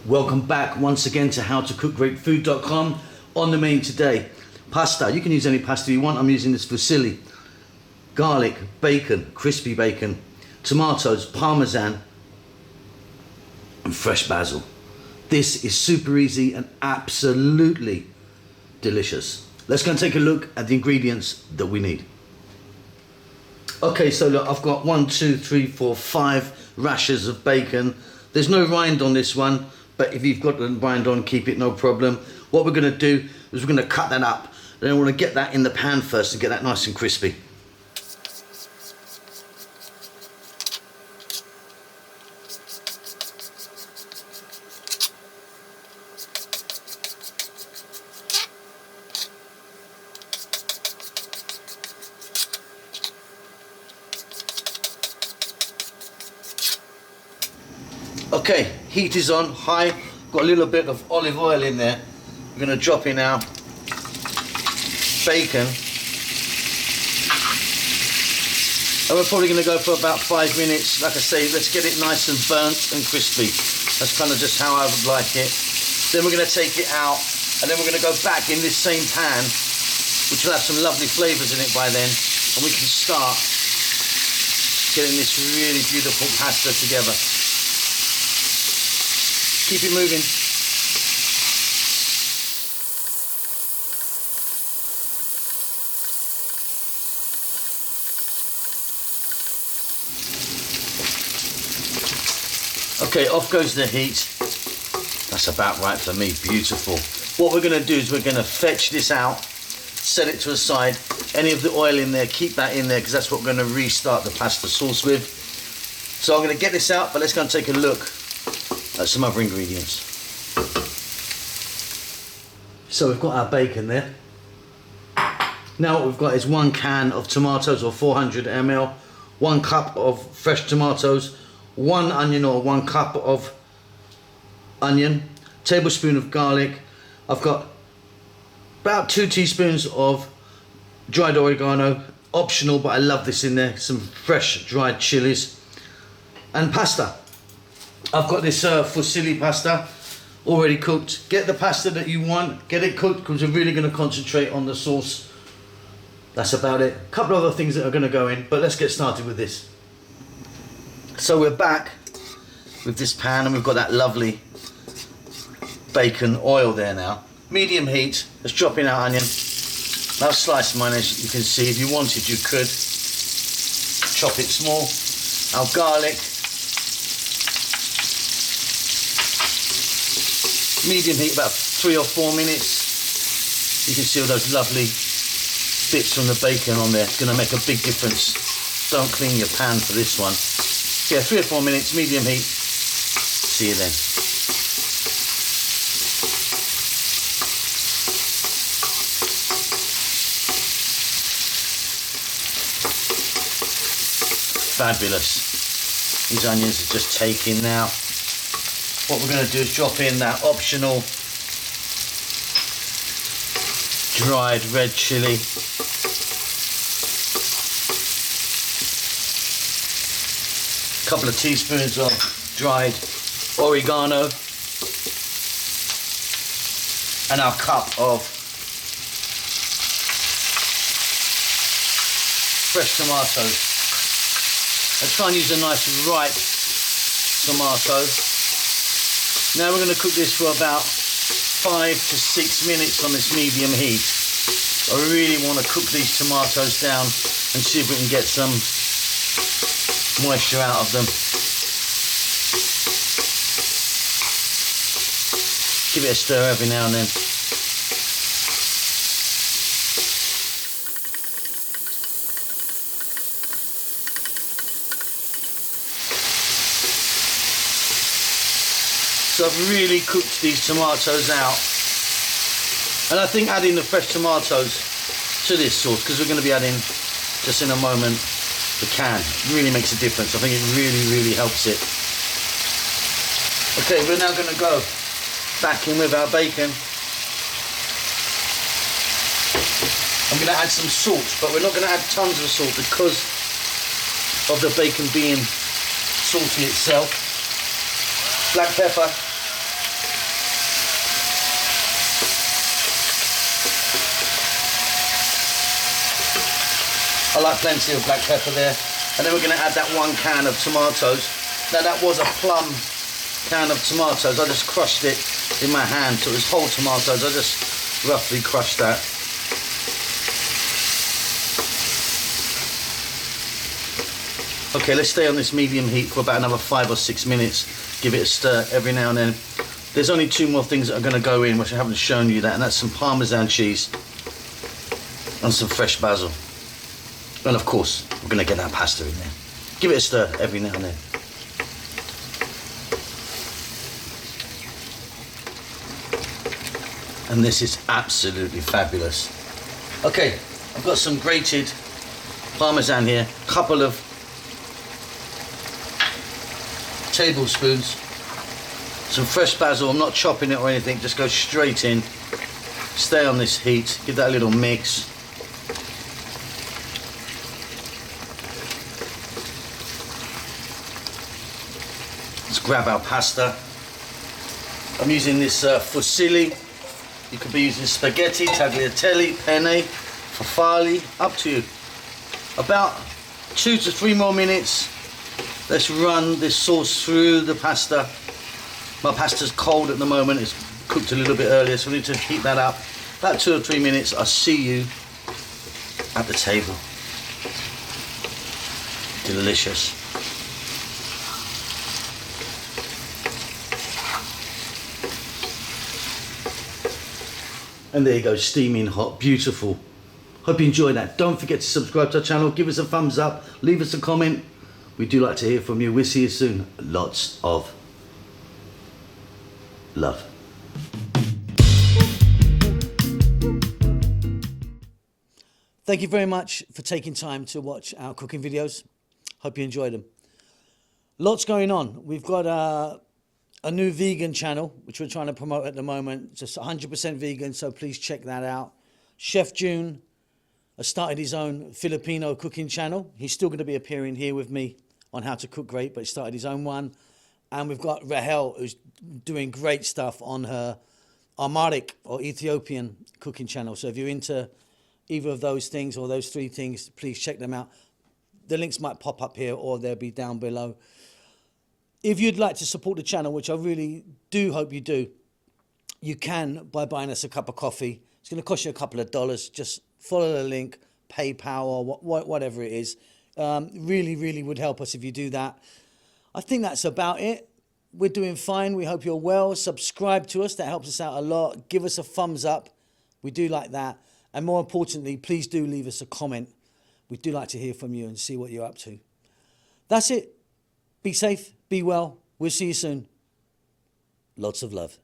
Welcome back once again to howtocookgreatfood.com. On the menu today, pasta. You can use any pasta you want. I'm using this fusilli. Garlic, bacon, crispy bacon, tomatoes, Parmesan, and fresh basil. This is super easy and absolutely delicious. Let's go and take a look at the ingredients that we need. Okay, so look, I've got 5 rashers of bacon. There's no rind on this one, but if you've got the rind on, keep it, no problem. What we're gonna do is we're gonna cut that up. Then I wanna get that in the pan first and get that nice and crispy. Okay, heat is on high. Got a little bit of olive oil in there. We're going to drop in our bacon. And we're probably going to go for about 5 minutes. Like I say, let's get it nice and burnt and crispy. That's kind of just how I would like it. Then we're going to take it out, and then we're going to go back in this same pan, which will have some lovely flavours in it by then, and we can start getting this really beautiful pasta together. Keep it moving. Okay, off goes the heat. That's about right for me, beautiful. What we're gonna do is we're gonna fetch this out, set it to a side. Any of the oil in there, keep that in there, because that's what we're gonna restart the pasta sauce with. So I'm gonna get this out, but let's go and take a look at some other ingredients. So we've got our bacon there. Now what we've got is 1 can of tomatoes, or 400 ml, 1 cup of fresh tomatoes, 1 onion or 1 cup of onion, tablespoon of garlic. I've got about 2 teaspoons of dried oregano, optional, but I love this in there, some fresh dried chilies, and pasta. I've got this fusilli pasta already cooked. Get the pasta that you want, get it cooked, because we're really going to concentrate on the sauce. That's about it. A couple of other things that are going to go in, but let's get started with this. So we're back with this pan, and we've got that lovely bacon oil there now. Medium heat. Let's drop in our onion. Now slice mine, as you can see. If you wanted, you could chop it small. Our garlic. Medium heat, about 3 or 4 minutes. You can see all those lovely bits from the bacon on there. It's going to make a big difference. Don't clean your pan for this one. Yeah, 3 or 4 minutes, medium heat. See you then. Fabulous. These onions are just taking now. What we're going to do is drop in that optional dried red chili. A couple of teaspoons of dried oregano. And our cup of fresh tomatoes. Let's try and use a nice ripe tomato. Now we're going to cook this for about 5 to 6 minutes on this medium heat. I really want to cook these tomatoes down and see if we can get some moisture out of them. Give it a stir every now and then. So I've really cooked these tomatoes out, and I think adding the fresh tomatoes to this sauce, because we're going to be adding just in a moment the can, really makes a difference. I think it really helps it. Okay, we're now going to go back in with our bacon. I'm going to add some salt, but we're not going to add tons of salt because of the bacon being salty itself. Black pepper, I like plenty of black pepper there. And then we're going to add that 1 can of tomatoes. Now that was a plum can of tomatoes. I just crushed it in my hand. So it was whole tomatoes. I just roughly crushed that. Okay, let's stay on this medium heat for about another 5 or 6 minutes. Give it a stir every now and then. There's only 2 more things that are going to go in, which I haven't shown you that, and that's some Parmesan cheese and some fresh basil. And of course, we're going to get that pasta in there. Give it a stir every now and then. And this is absolutely fabulous. Okay, I've got some grated Parmesan here, couple of tablespoons, some fresh basil. I'm not chopping it or anything, just go straight in. Stay on this heat, give that a little mix. Let's grab our pasta. I'm using this fusilli. You could be using spaghetti, tagliatelle, penne, farfalle, up to you. About 2 to 3 more minutes. Let's run this sauce through the pasta. My pasta's cold at the moment, it's cooked a little bit earlier, so we need to heat that up. About 2 or 3 minutes, I'll see you at the table. Delicious. And there you go, steaming hot, beautiful. Hope you enjoyed that. Don't forget to subscribe to our channel, give us a thumbs up, leave us a comment. We do like to hear from you. We'll see you soon. Lots of love. Thank you very much for taking time to watch our cooking videos. Hope you enjoyed them. Lots going on. We've got a new vegan channel, which we're trying to promote at the moment. Just 100% vegan, so please check that out. Chef June has started his own Filipino cooking channel. He's still going to be appearing here with me on how to cook great, but he started his own one. And we've got Rahel, who's doing great stuff on her Amharic or Ethiopian cooking channel. So if you're into either of those things or those 3 things, please check them out. The links might pop up here or they'll be down below. If you'd like to support the channel, which I really do hope you do, you can by buying us a cup of coffee. It's going to cost you a couple of dollars. Just follow the link, PayPal or whatever it is. Really would help us if you do that. I think that's about it. We're doing fine. We hope you're well. Subscribe to us. That helps us out a lot. Give us a thumbs up. We do like that. And more importantly, please do leave us a comment. We do like to hear from you and see what you're up to. That's it. Be safe. Be well. We'll see you soon. Lots of love.